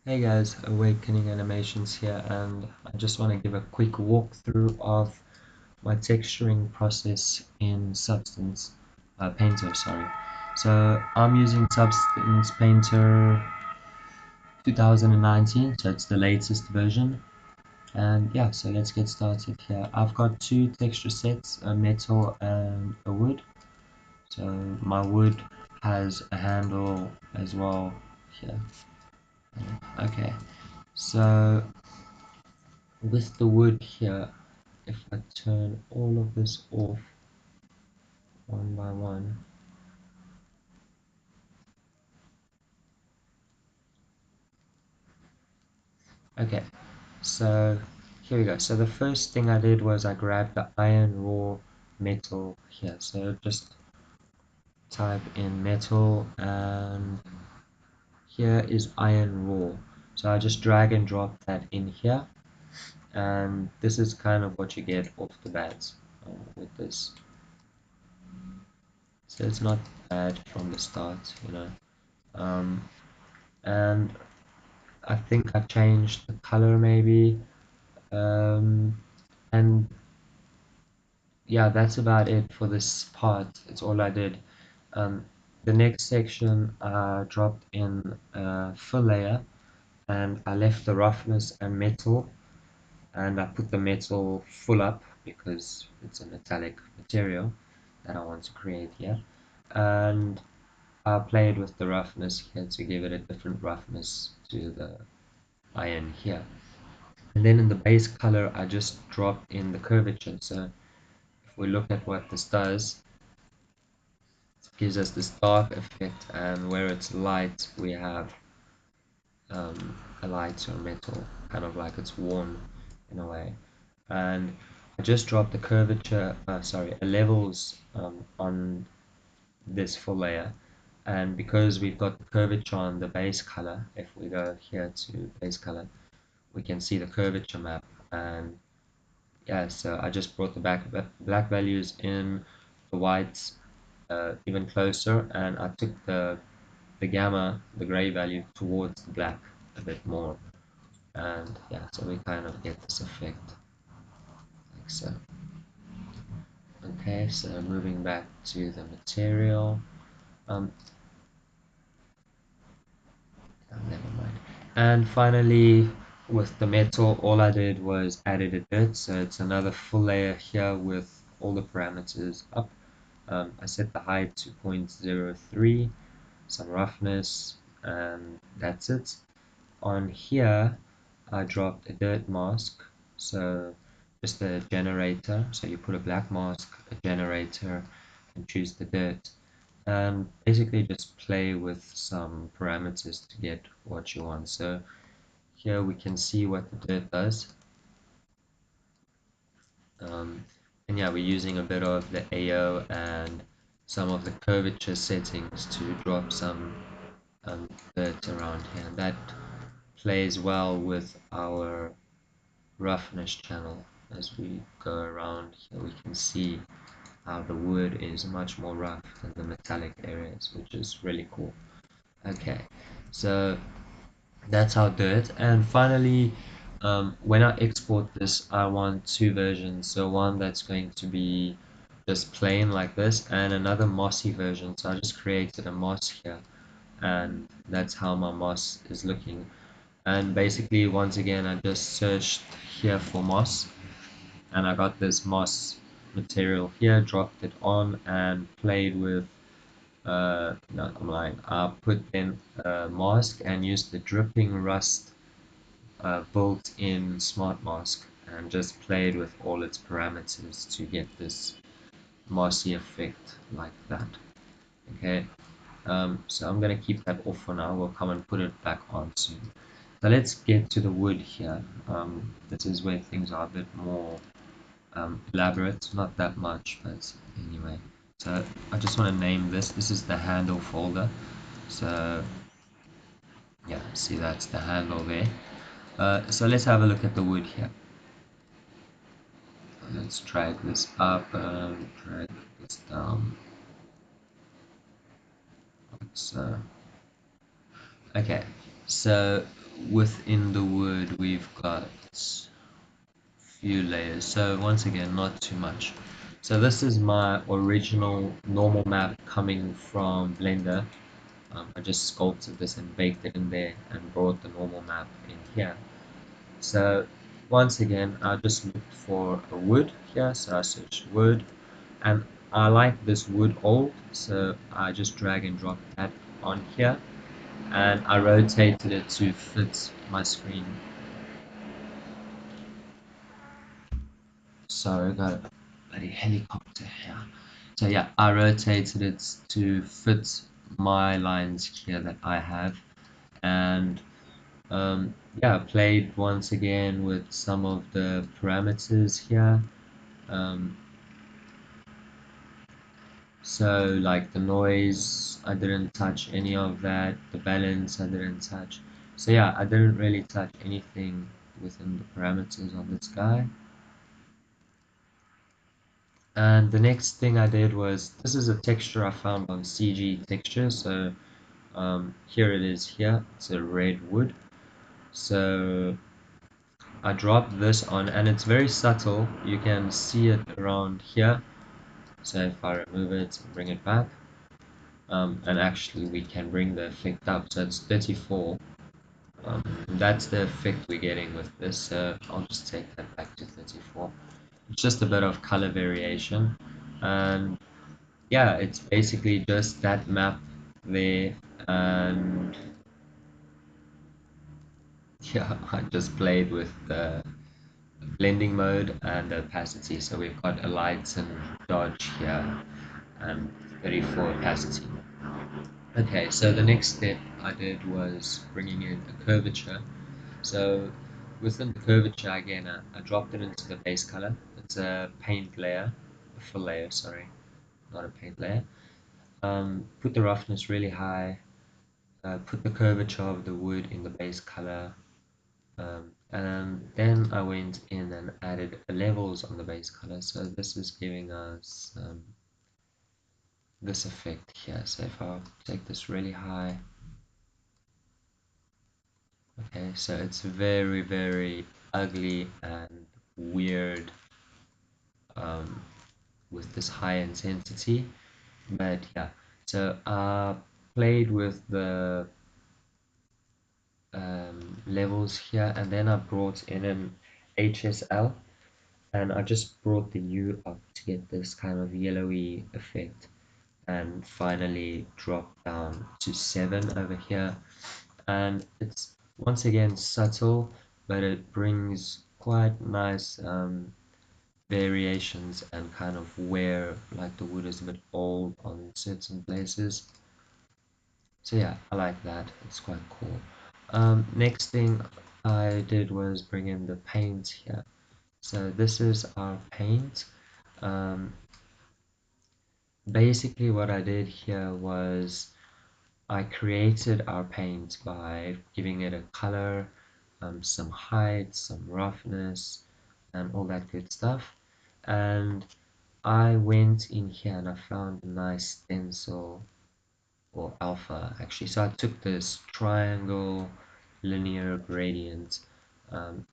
Hey guys, Awakening Animations here, and I just want to give a quick walkthrough of my texturing process in Substance Painter. Sorry. So I'm using Substance Painter 2019, so it's the latest version. And yeah, so let's get started here. I've got two texture sets, a metal and a wood. So my wood has a handle as well here. Okay, so with the wood here, if I turn all of this off one by one, okay, so here we go. So the first thing I did was I grabbed the iron raw metal here. So just type in metal, and here is iron raw. So I just drag and drop that in here, and this is kind of what you get off the bat with this. So it's not bad from the start, Um, and I think I changed the color maybe, and yeah, that's about it for this part. It's all I did. Um, the next section I dropped in a fill layer, and I left the roughness and metal, and I put the metal full up because it's a metallic material that I want to create here. And I played with the roughness here to give it a different roughness to the iron here. And then in the base color, I just drop in the curvature. So if we look at what this does, it gives us this dark effect, and where it's light, we have a lighter metal, kind of like it's worn in a way. And I just dropped the curvature, levels on this full layer. And because we've got the curvature on the base color, if we go here to base color, we can see the curvature map. And yeah, so I just brought the black values in, the whites even closer, and I took the gamma, the gray value, towards the black a bit more. And yeah, so we kind of get this effect like so. Okay, so moving back to the material. Um, Never mind. And finally, with the metal, all I did was added a dirt, so it's another full layer here with all the parameters up. I set the height to 0.03, some roughness, and that's it. On here, I dropped a dirt mask, so just a generator. So you put a black mask, a generator, and choose the dirt. And basically just play with some parameters to get what you want. So here we can see what the dirt does. And yeah, we're using a bit of the AO and some of the curvature settings to drop some dirt around here. And that plays well with our roughness channel. As we go around here, we can see how the wood is much more rough than the metallic areas, which is really cool. Okay, so that's our dirt. And finally, when I export this, I want two versions. So one that's going to be just plain like this, and another mossy version. So I just created a moss here, and that's how my moss is looking. And basically, once again, I just searched here for moss, and I got this moss material here, dropped it on, and played with no, I'm lying. I put in a mask and used the dripping rust built-in smart mask, and just played with all its parameters to get this mossy effect like that. Okay, so I'm gonna keep that off for now. We'll come and put it back on soon. So let's get to the wood here. This is where things are a bit more elaborate, not that much, but anyway. So I just want to name this. This is the handle folder. So yeah, see that's the handle there. So let's have a look at the wood here. Let's drag this up, drag this down. So okay, so within the wood we've got few layers, so once again not too much. So this is my original normal map coming from Blender. I just sculpted this and baked it in there and brought the normal map in here. So once again I just looked for a wood here, so I searched wood, and I like this wood old, so I just drag and drop that on here, and I rotated it to fit my screen. Sorry, I got a bloody helicopter here. So yeah, I rotated it to fit my lines here that I have, and yeah, played once again with some of the parameters here. Um, so like the noise, I didn't touch any of that. The balance, I didn't touch. So yeah, I didn't really touch anything within the parameters of this guy. And the next thing I did was, this is a texture I found on CG Textures. So here it is here. It's a red wood. So I dropped this on, and it's very subtle. You can see it around here. So if I remove it and bring it back, and actually we can bring the effect up. So it's 34. That's the effect we're getting with this. So I'll just take that back to 34. It's just a bit of color variation, and yeah, it's basically just that map there, and yeah, I just played with the blending mode and the opacity. So we've got a light and dodge here and 34 opacity. Okay, so the next step I did was bringing in a curvature. So within the curvature again, I dropped it into the base color. It's a paint layer, a full layer, sorry, not a paint layer. Put the roughness really high, put the curvature of the wood in the base color, and then I went in and added levels on the base color. So this is giving us this effect here. So if I take this really high, okay, so it's very, very ugly and weird um, with this high intensity. But yeah, so I played with the levels here, and then I brought in an HSL, and I just brought the U up to get this kind of yellowy effect, and finally dropped down to 7 over here. And it's once again subtle, but it brings quite nice variations and kind of where like the wood is a bit old on certain places. So yeah, I like that. It's quite cool. Next thing I did was bring in the paint here. So this is our paint. Um, Basically what I did here was I created our paint by giving it a color, some height, some roughness, and all that good stuff. And I went in here and I found a nice stencil, or alpha actually. So I took this triangle linear gradient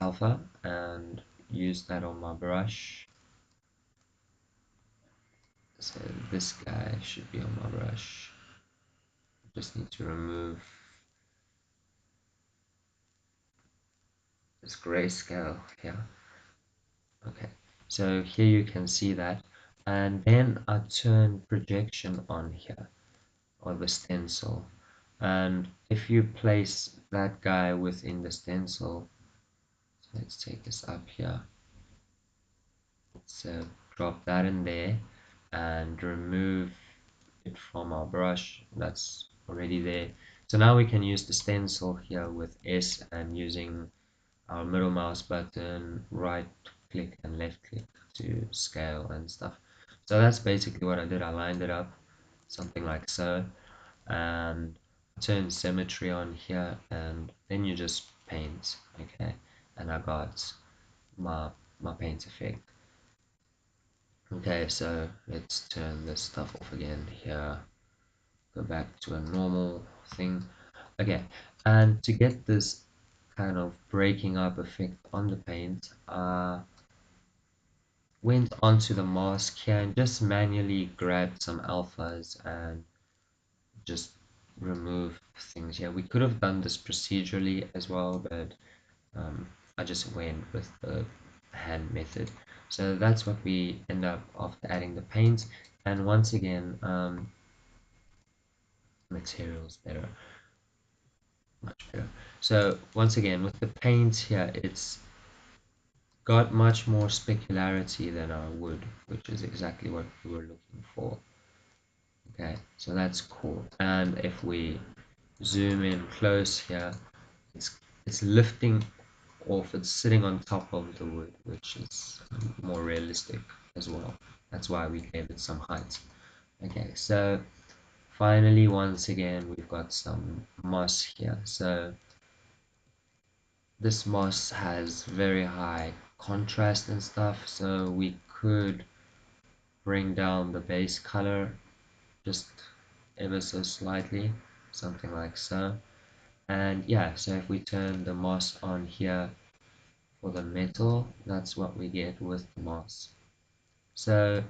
alpha and used that on my brush. So this guy should be on my brush. Just need to remove this grayscale here. Okay, so here you can see that, and then I turn projection on here, or the stencil, and if you place that guy within the stencil, so let's take this up here, so drop that in there and remove it from our brush that's already there. So now we can use the stencil here with S, and using our middle mouse button, right click and left click to scale and stuff. So that's basically what I did. I lined it up something like so, and turn symmetry on here, and then you just paint. Okay, and I got my paint effect. Okay, so let's turn this stuff off again here, go back to a normal thing. Okay, and to get this kind of breaking up effect on the paint, went onto the mask here and just manually grabbed some alphas and just remove things. Yeah, we could have done this procedurally as well, but I just went with the hand method. So that's what we end up after adding the paint. And once again, materials better, much better. So once again, with the paint here, it's got much more specularity than our wood, which is exactly what we were looking for. Okay, so that's cool. And if we zoom in close here, it's it's lifting off, it's sitting on top of the wood, which is more realistic as well. That's why we gave it some height. Okay, so finally, once again, we've got some moss here. So this moss has very high contrast and stuff, so we could bring down the base color just ever so slightly, something like so. And yeah, so if we turn the moss on here for the metal, that's what we get with the moss. So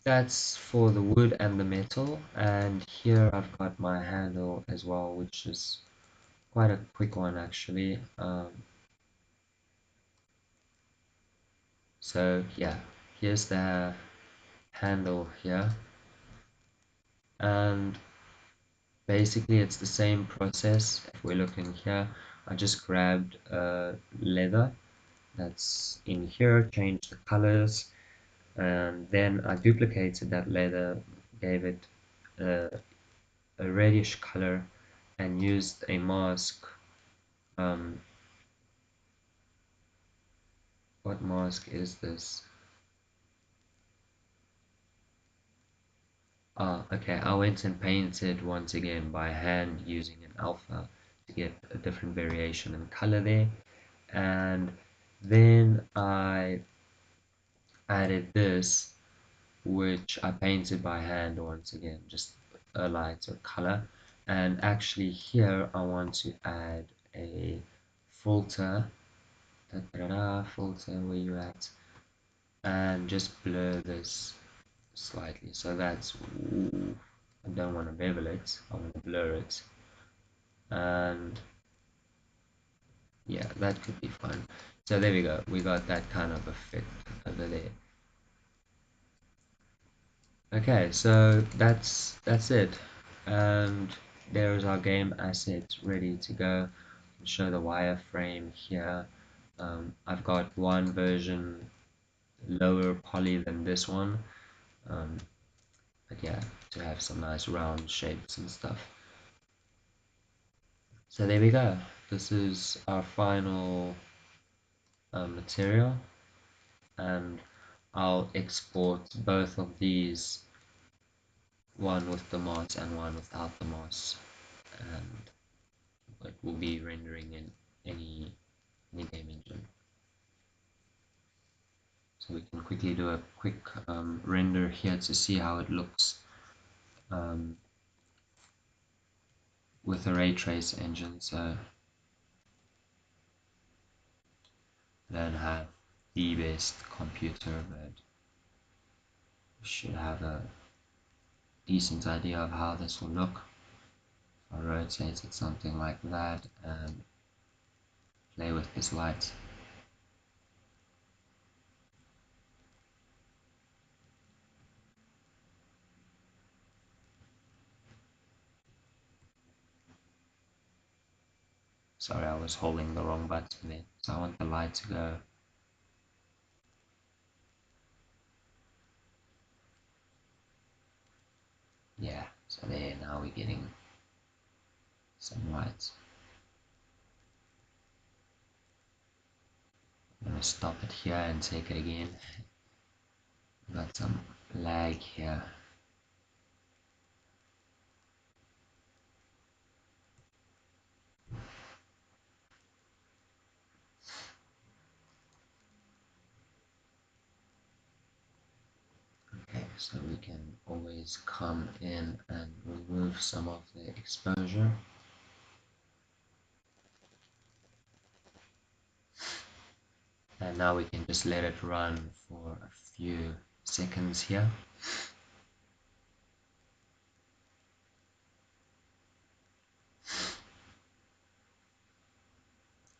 that's for the wood and the metal, and here I've got my handle as well, which is quite a quick one actually. So yeah, here's the handle here, and basically it's the same process. If we're looking here, I just grabbed leather that's in here, changed the colors, and then I duplicated that leather, gave it a, a reddish color, and used a mask. um, what mask is this? Okay, I went and painted once again by hand using an alpha to get a different variation in color there, and then I added this, which I painted by hand once again, just a lighter color. And actually here I want to add a filter, da, da, da, filter, where you at, and just blur this slightly. So that's, ooh, I don't want to bevel it, I want to blur it. And yeah, that could be fun. So there we go, we got that kind of effect over there. Okay, so that's it, and there's our game asset ready to go. Show the wireframe here. I've got one version lower poly than this one, um, but yeah, to have some nice round shapes and stuff. So there we go. This is our final material, and I'll export both of these, one with the moss and one without the moss, and it will be rendering in any game engine. So we can quickly do a quick render here to see how it looks um, with a ray trace engine. So I don't have the best computer, but should have a decent idea of how this will look. I rotate it something like that and play with this light. Sorry, I was holding the wrong button there. So I want the light to go. Yeah, so there, now we're getting some light. I'm gonna stop it here and take it again. Got some lag here. Okay, so we can always come in and remove some of the exposure. and now we can just let it run for a few seconds here.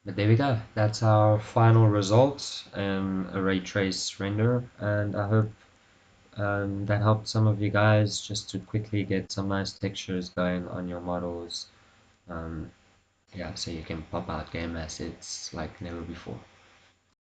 But there we go, that's our final result in a ray trace render, and I hope that helped some of you guys just to quickly get some nice textures going on your models. Yeah, so you can pop out game assets like never before.